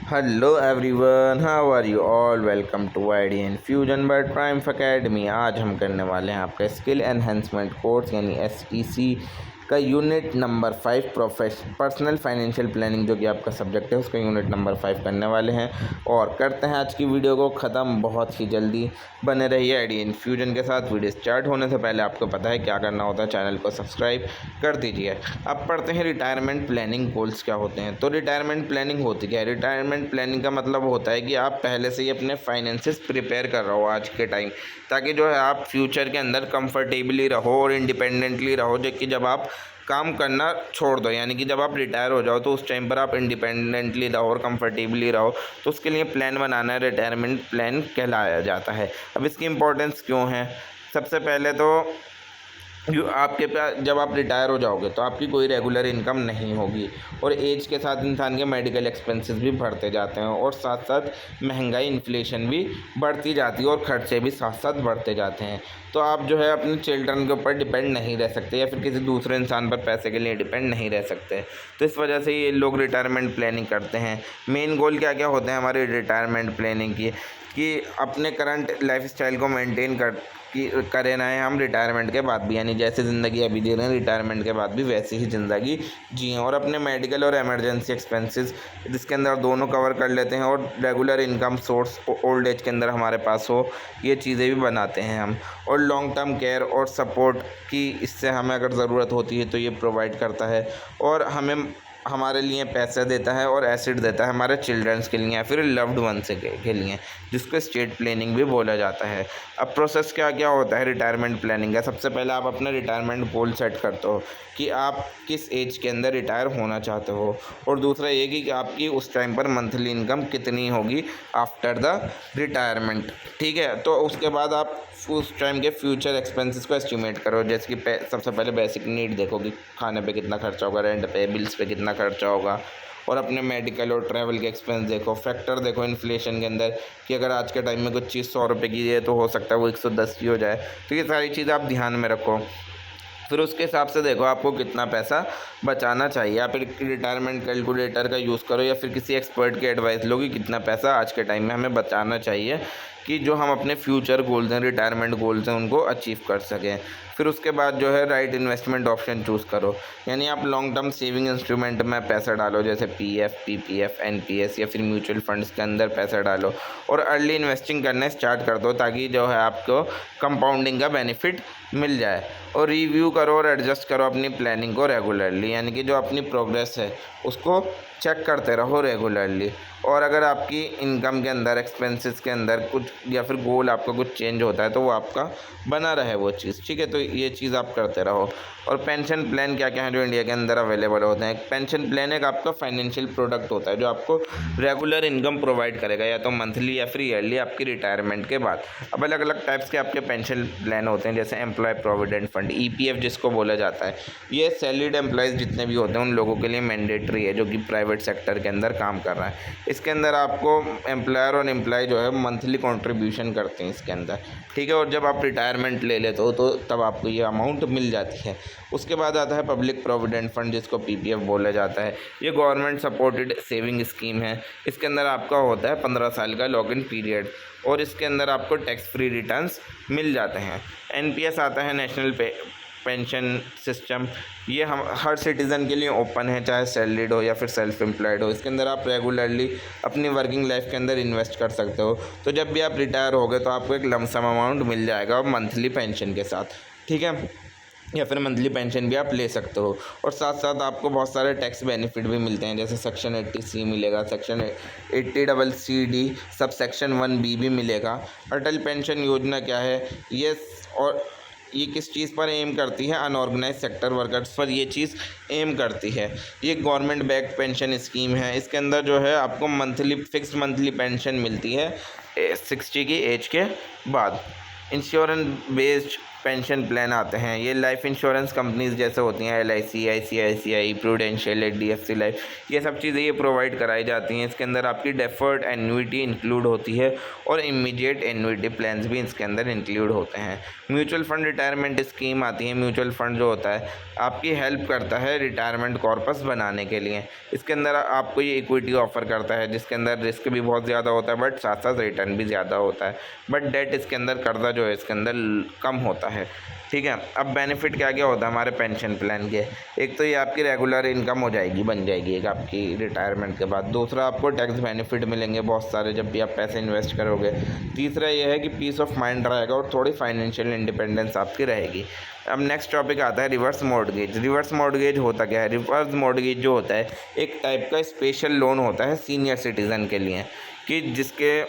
Hello everyone, how are you all. Welcome to ID infusion by triumph academy. आज हम करने वाले हैं आपका स्किल एनहेंसमेंट कोर्स यानी एसईसी का unit number 5 personal financial planning, जो कि आपका सब्जेक्ट है, उसका यूनिट नंबर 5 करने वाले हैं। और करते हैं आज की वीडियो को ख़त्म बहुत ही जल्दी। बने रहिए आईडी इन्फ्यूजन के साथ। वीडियो स्टार्ट होने से पहले आपको पता है क्या करना होता है, चैनल को सब्सक्राइब कर दीजिए। अब पढ़ते हैं रिटायरमेंट प्लानिंग गोल्स क्या होते हैं। तो रिटायरमेंट प्लानिंग होती क्या है? रिटायरमेंट प्लानिंग का मतलब होता है कि आप पहले से ही अपने फाइनेंसेस प्रिपेयर कर रहे हो आज के टाइम, ताकि जो है आप फ्यूचर के अंदर कंफर्टेबली रहो और इंडिपेंडेंटली रहो। जो कि जब आप काम करना छोड़ दो, यानी कि जब आप रिटायर हो जाओ, तो उस टाइम पर आप इंडिपेंडेंटली रहो और कंफर्टेबली रहो। तो उसके लिए प्लान बनाना रिटायरमेंट प्लान कहलाया जाता है। अब इसकी इम्पोर्टेंस क्यों है? सबसे पहले तो आपके पास जब आप रिटायर हो जाओगे तो आपकी कोई रेगुलर इनकम नहीं होगी, और एज के साथ इंसान के मेडिकल एक्सपेंसेस भी बढ़ते जाते हैं, और साथ साथ महंगाई इन्फ्लेशन भी बढ़ती जाती है, और खर्चे भी साथ साथ बढ़ते जाते हैं। तो आप जो है अपने चिल्ड्रन के ऊपर डिपेंड नहीं रह सकते, या फिर किसी दूसरे इंसान पर पैसे के लिए डिपेंड नहीं रह सकते। तो इस वजह से ये लोग रिटायरमेंट प्लानिंग करते हैं। मेन गोल क्या क्या होते हैं हमारे रिटायरमेंट प्लानिंग की, कि अपने करंट लाइफस्टाइल को मेंटेन करें ना हम रिटायरमेंट के बाद भी, यानी जैसे ज़िंदगी अभी जी रहे हैं रिटायरमेंट के बाद भी वैसी ही ज़िंदगी जिएँ, और अपने मेडिकल और इमरजेंसी एक्सपेंसेस जिसके अंदर दोनों कवर कर लेते हैं, और regular income source old age के अंदर हमारे पास हो, ये चीज़ें भी बनाते हैं हम। और लॉन्ग टर्म केयर और सपोर्ट की इससे हमें अगर ज़रूरत होती है तो ये प्रोवाइड करता है, और हमें हमारे लिए पैसे देता है और एसिड देता है हमारे चिल्ड्रंस के लिए या फिर लव्ड वंस के लिए, जिसको स्टेट प्लानिंग भी बोला जाता है। अब प्रोसेस क्या क्या होता है रिटायरमेंट प्लानिंग का? सबसे पहले आप अपना रिटायरमेंट गोल सेट करते हो कि आप किस एज के अंदर रिटायर होना चाहते हो, और दूसरा ये कि आपकी उस टाइम पर मंथली इनकम कितनी होगी आफ्टर द रिटायरमेंट। ठीक है, तो उसके बाद आप उस टाइम के फ्यूचर एक्सपेंसेस को एस्टिमेट करो, जैसे कि सबसे पहले बेसिक नीड देखो कि खाने पे कितना खर्चा होगा, रेंट पे, बिल्स पे कितना खर्चा होगा, और अपने मेडिकल और ट्रैवल के एक्सपेंस देखो। फैक्टर देखो इन्फ्लेशन के अंदर कि अगर आज के टाइम में कुछ चीज़ 100 रुपये की है तो हो सकता है वो 110 की हो जाए। तो ये सारी चीज़ आप ध्यान में रखो। फिर उसके हिसाब से देखो आपको कितना पैसा बचाना चाहिए। आप एक रिटायरमेंट कैलकुलेटर का यूज़ करो, या फिर किसी एक्सपर्ट की एडवाइस लो कि कितना पैसा आज के टाइम में हमें बचाना चाहिए, कि जो हम अपने फ्यूचर गोल्स हैं, रिटायरमेंट गोल्स हैं, उनको अचीव कर सकें। फिर उसके बाद जो है राइट इन्वेस्टमेंट ऑप्शन चूज़ करो, यानी आप लॉन्ग टर्म सेविंग इंस्ट्रूमेंट में पैसा डालो, जैसे पीएफ, पीपीएफ, एनपीएस या फिर म्यूचुअल फंड्स के अंदर पैसा डालो, और अर्ली इन्वेस्टिंग करने स्टार्ट कर दो, ताकि जो है आपको कंपाउंडिंग का बेनिफिट मिल जाए। और रिव्यू करो और एडजस्ट करो अपनी प्लानिंग को रेगुलरली, यानी कि जो अपनी प्रोग्रेस है उसको चेक करते रहो रेगुलरली। और अगर आपकी इनकम के अंदर, एक्सपेंसेस के अंदर कुछ या फिर गोल आपका कुछ चेंज होता है तो वो आपका बना रहे वो चीज़। ठीक है, तो ये चीज़ आप करते रहो। और पेंशन प्लान क्या क्या है जो इंडिया के अंदर अवेलेबल होते हैं? पेंशन प्लान एक आपका फाइनेंशियल प्रोडक्ट होता है जो आपको रेगुलर इनकम प्रोवाइड करेगा, या तो मंथली या फिर ईयरली आपकी रिटायरमेंट के बाद। अब अलग अलग टाइप्स के आपके पेंशन प्लान होते हैं, जैसे एम्प्लॉय प्रोविडेंट फंड, ईपीएफ जिसको बोला जाता है। ये सैलरीड एम्प्लॉयज़ जितने भी होते हैं उन लोगों के लिए मैंडेटरी है, जो कि प्राइवेट सेक्टर के अंदर काम कर रहा है। इसके अंदर आपको एम्प्लॉयर और एम्प्लॉय जो है मंथली कंट्रीब्यूशन करते हैं इसके अंदर। ठीक है, और जब आप रिटायरमेंट ले लेते हो तो तब आपको ये अमाउंट मिल जाती है। उसके बाद आता है पब्लिक प्रोविडेंट फंड, जिसको पीपीएफ बोला जाता है। ये गवर्नमेंट सपोर्टेड सेविंग स्कीम है। इसके अंदर आपका होता है 15 साल का लॉक इन पीरियड, और इसके अंदर आपको टैक्स फ्री रिटर्न्स मिल जाते हैं। एनपीएस आता है नेशनल पेंशन सिस्टम। ये हम हर सिटीज़न के लिए ओपन है, चाहे सैलरीड हो या फिर सेल्फ एम्प्लॉयड हो। इसके अंदर आप रेगुलरली अपनी वर्किंग लाइफ के अंदर इन्वेस्ट कर सकते हो। तो जब भी आप रिटायर हो गए तो आपको एक लमसम अमाउंट मिल जाएगा मंथली पेंशन के साथ। ठीक है, या फिर मंथली पेंशन भी आप ले सकते हो। और साथ साथ आपको बहुत सारे टैक्स बेनिफिट भी मिलते हैं, जैसे सेक्शन 80C मिलेगा, section 80CCD, sub section 1B भी मिलेगा। अटल पेंशन योजना क्या है ये, और ये किस चीज़ पर एम करती है? अनऑर्गेनाइज सेक्टर वर्कर्स पर ये चीज़ एम करती है। ये गवर्नमेंट बैक्ड पेंशन स्कीम है। इसके अंदर जो है आपको फिक्स्ड मंथली पेंशन मिलती है 60 की एज के बाद। इंश्योरेंस बेस्ड पेंशन प्लान आते हैं। ये लाइफ इंश्योरेंस कंपनीज जैसे होती हैं LIC, ICICI, prudential, HDFC life, ये सब चीज़ें ये प्रोवाइड कराई जाती हैं। इसके अंदर आपकी डेफर्ड एन्युइटी इंक्लूड होती है और इमीडिएट एन्युइटी प्लान्स भी इसके अंदर इंक्लूड होते हैं। म्यूचुअल फंड रिटायरमेंट स्कीम आती है। म्यूचुअल फंड जो होता है आपकी हेल्प करता है रिटायरमेंट कॉर्पस बनाने के लिए। इसके अंदर आपको ये इक्विटी ऑफर करता है जिसके अंदर रिस्क भी बहुत ज़्यादा होता है बट साथ साथ रिटर्न भी ज़्यादा होता है। बट डेट इसके अंदर कर्जा जो है इसके अंदर कम होता है। ठीक है, अब बेनिफिट क्या क्या होता है हमारे पेंशन प्लान के। एक तो ये आपकी रेगुलर इनकम हो जाएगी, बन जाएगी एक आपकी रिटायरमेंट के बाद। दूसरा, आपको टैक्स बेनिफिट मिलेंगे बहुत सारे जब भी आप पैसे इन्वेस्ट करोगे। तीसरा ये है कि पीस ऑफ माइंड रहेगा और थोड़ी फाइनेंशियल इंडिपेंडेंस आपकी रहेगी। अब नेक्स्ट टॉपिक आता है रिवर्स मॉर्टगेज। रिवर्स मॉर्टगेज होता क्या है? रिवर्स मॉर्टगेज जो होता है एक टाइप का स्पेशल लोन होता है सीनियर सिटीज़न के लिए, कि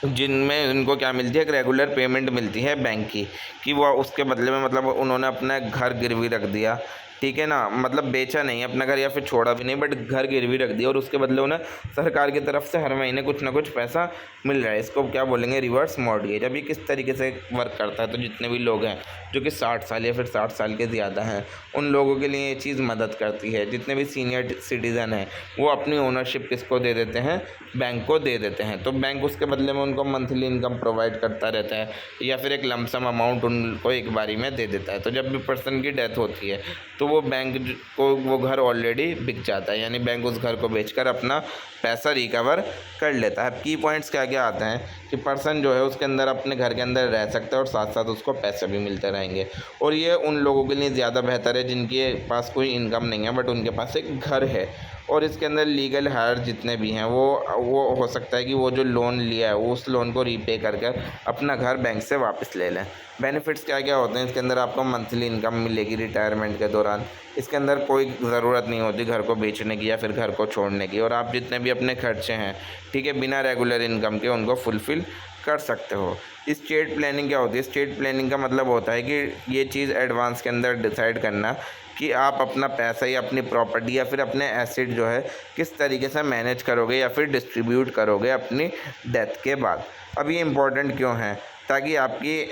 जिनमें उनको क्या मिलती है, एक रेगुलर पेमेंट मिलती है बैंक की, कि वो उसके बदले में मतलब उन्होंने अपना घर गिरवी रख दिया, ठीक है ना, मतलब बेचा नहीं अपना घर या फिर छोड़ा भी नहीं बट घर गिरवी रख दिया और उसके बदले उन्हें सरकार की तरफ से हर महीने कुछ ना कुछ पैसा मिल रहा है। इसको क्या बोलेंगे? Reverse mortgage. अभी किस तरीके से वर्क करता है, तो जितने भी लोग हैं जो कि 60 साल या फिर 60 साल के ज़्यादा हैं उन लोगों के लिए ये चीज़ मदद करती है। जितने भी सीनियर सिटीज़न हैं वो अपनी ओनरशिप किसको दे देते हैं? बैंक को दे देते हैं। तो बैंक उसके बदले में उनको मंथली इनकम प्रोवाइड करता रहता है या फिर एक लमसम अमाउंट उनको एक बारी में दे देता है। तो जब भी पर्सन की डेथ होती है तो वो बैंक को वो घर ऑलरेडी बिक जाता है, यानी बैंक उस घर को बेचकर अपना पैसा रिकवर कर लेता है। अब की पॉइंट्स क्या क्या आते हैं कि पर्सन जो है उसके अंदर अपने घर के अंदर रह सकता है और साथ साथ उसको पैसे भी मिलते रहेंगे। और ये उन लोगों के लिए ज़्यादा बेहतर है जिनके पास कोई इनकम नहीं है बट उनके पास एक घर है। और इसके अंदर लीगल हायर जितने भी हैं वो हो सकता है कि वो जो लोन लिया है वो उस लोन को रीपे कर अपना घर बैंक से वापस ले लें। बेनिफिट्स क्या क्या होते हैं इसके अंदर? आपको मंथली इनकम मिलेगी रिटायरमेंट के दौरान। इसके अंदर कोई ज़रूरत नहीं होती घर को बेचने की या फिर घर को छोड़ने की, और आप जितने भी अपने खर्चे हैं, ठीक है, बिना रेगुलर इनकम के उनको फुलफ़िल कर सकते हो। स्टेट प्लानिंग क्या होती है? स्टेट प्लानिंग का मतलब होता है कि ये चीज़ एडवांस के अंदर डिसाइड करना कि आप अपना पैसा या अपनी प्रॉपर्टी या फिर अपने एसेट जो है किस तरीके से मैनेज करोगे या फिर डिस्ट्रीब्यूट करोगे अपनी डेथ के बाद। अब ये इम्पोर्टेंट क्यों है? ताकि आपकी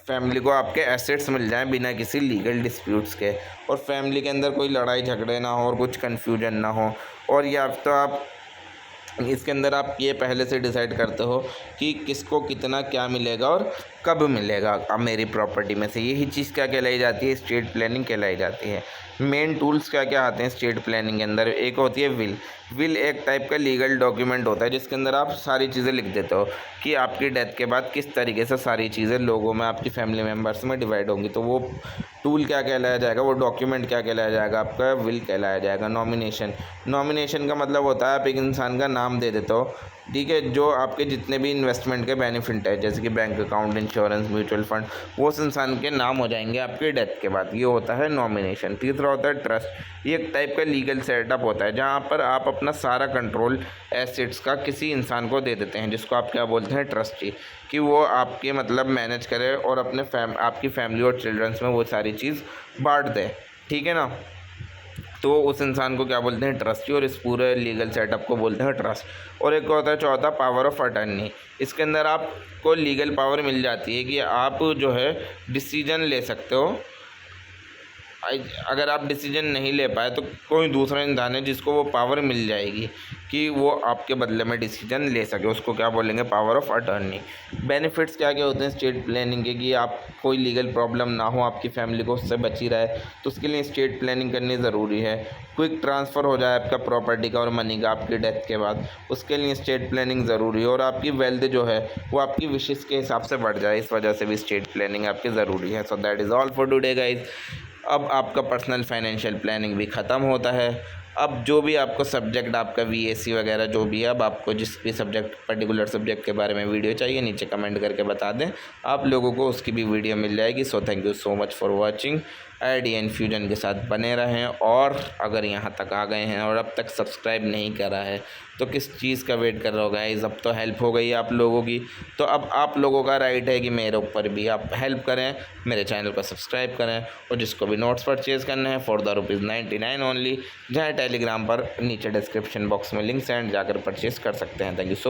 फैमिली को आपके एसेट्स मिल जाएं बिना किसी लीगल डिस्प्यूट्स के, और फैमिली के अंदर कोई लड़ाई झगड़े ना हो और कुछ कन्फ्यूजन ना हो। और या तो आप इसके अंदर आप ये पहले से डिसाइड करते हो कि किसको कितना क्या मिलेगा और कब मिलेगा अब मेरी प्रॉपर्टी में से। यही चीज़ क्या कहलाई जाती है? स्टेट प्लानिंग कहलाई जाती है। मेन टूल्स क्या क्या आते हैं स्टेट प्लानिंग के अंदर? एक होती है विल एक टाइप का लीगल डॉक्यूमेंट होता है जिसके अंदर आप सारी चीज़ें लिख देते हो कि आपकी डेथ के बाद किस तरीके से सारी चीज़ें लोगों में, आपकी फैमिली मेम्बर्स में डिवाइड होंगी। तो वो टूल क्या कहलाया जाएगा, वो डॉक्यूमेंट क्या कहलाया जाएगा? आपका विल कहलाया जाएगा। नॉमिनेशन का मतलब होता है आप एक इंसान का नाम दे देते हो, ठीक है, जो आपके जितने भी इन्वेस्टमेंट के बेनिफिट है जैसे कि bank account, insurance, mutual fund, वो उस इंसान के नाम हो जाएंगे आपके डेथ के बाद। ये होता है नॉमिनेशन। तीसरा होता है ट्रस्ट। ये एक टाइप का लीगल सेटअप होता है जहाँ पर आप अपना सारा कंट्रोल एसेट्स का किसी इंसान को दे देते हैं जिसको आप क्या बोलते हैं? ट्रस्टी, कि वो आपके मतलब मैनेज करे और अपने आपकी फैमिली और चिल्ड्रंस में वो सारी चीज़ बांट दे, ठीक है ना। तो उस इंसान को क्या बोलते हैं? ट्रस्टी। और इस पूरे लीगल सेटअप को बोलते हैं ट्रस्ट। और एक होता है चौथा, पावर ऑफ अटर्नी। इसके अंदर आपको लीगल पावर मिल जाती है कि आप जो है डिसीजन ले सकते हो। अगर आप डिसीजन नहीं ले पाए तो कोई दूसरा इंसान है जिसको वो पावर मिल जाएगी कि वो आपके बदले में डिसीजन ले सके, उसको क्या बोलेंगे? Power of attorney. बेनिफिट्स क्या क्या होते हैं स्टेट प्लानिंग के? कि आप कोई लीगल प्रॉब्लम ना हो, आपकी फैमिली को उससे बची रहे, तो उसके लिए स्टेट प्लानिंग करनी ज़रूरी है। क्विक ट्रांसफ़र हो जाए आपका प्रॉपर्टी का और मनी का आपकी डेथ के बाद, उसके लिए स्टेट प्लानिंग ज़रूरी है। और आपकी वेल्थ जो है वो आपकी विशेष के हिसाब से बढ़ जाए, इस वजह से भी स्टेट प्लानिंग आपकी ज़रूरी है। So that is all for today guys. अब आपका पर्सनल फाइनेंशियल प्लानिंग भी ख़त्म होता है। अब जो भी आपको सब्जेक्ट, आपका VAC वगैरह जो भी है, अब आपको जिस भी सब्जेक्ट, पर्टिकुलर सब्जेक्ट के बारे में वीडियो चाहिए नीचे कमेंट करके बता दें, आप लोगों को उसकी भी वीडियो मिल जाएगी। So thank you so much for watching. Idea infusion के साथ बने रहें, और अगर यहाँ तक आ गए हैं और अब तक सब्सक्राइब नहीं करा है तो किस चीज़ का वेट कर रहे हो गाइस? अब तो हेल्प हो गई आप लोगों की, तो अब आप लोगों का राइट है कि मेरे ऊपर भी आप हेल्प करें, मेरे चैनल को सब्सक्राइब करें। और जिसको भी नोट्स परचेज़ करने हैं फॉर द ₹99 ओनली, जहाँ टेलीग्राम पर नीचे डिस्क्रिप्शन बॉक्स में लिंक्स हैं, जाकर परचेज़ कर सकते हैं। Thank you so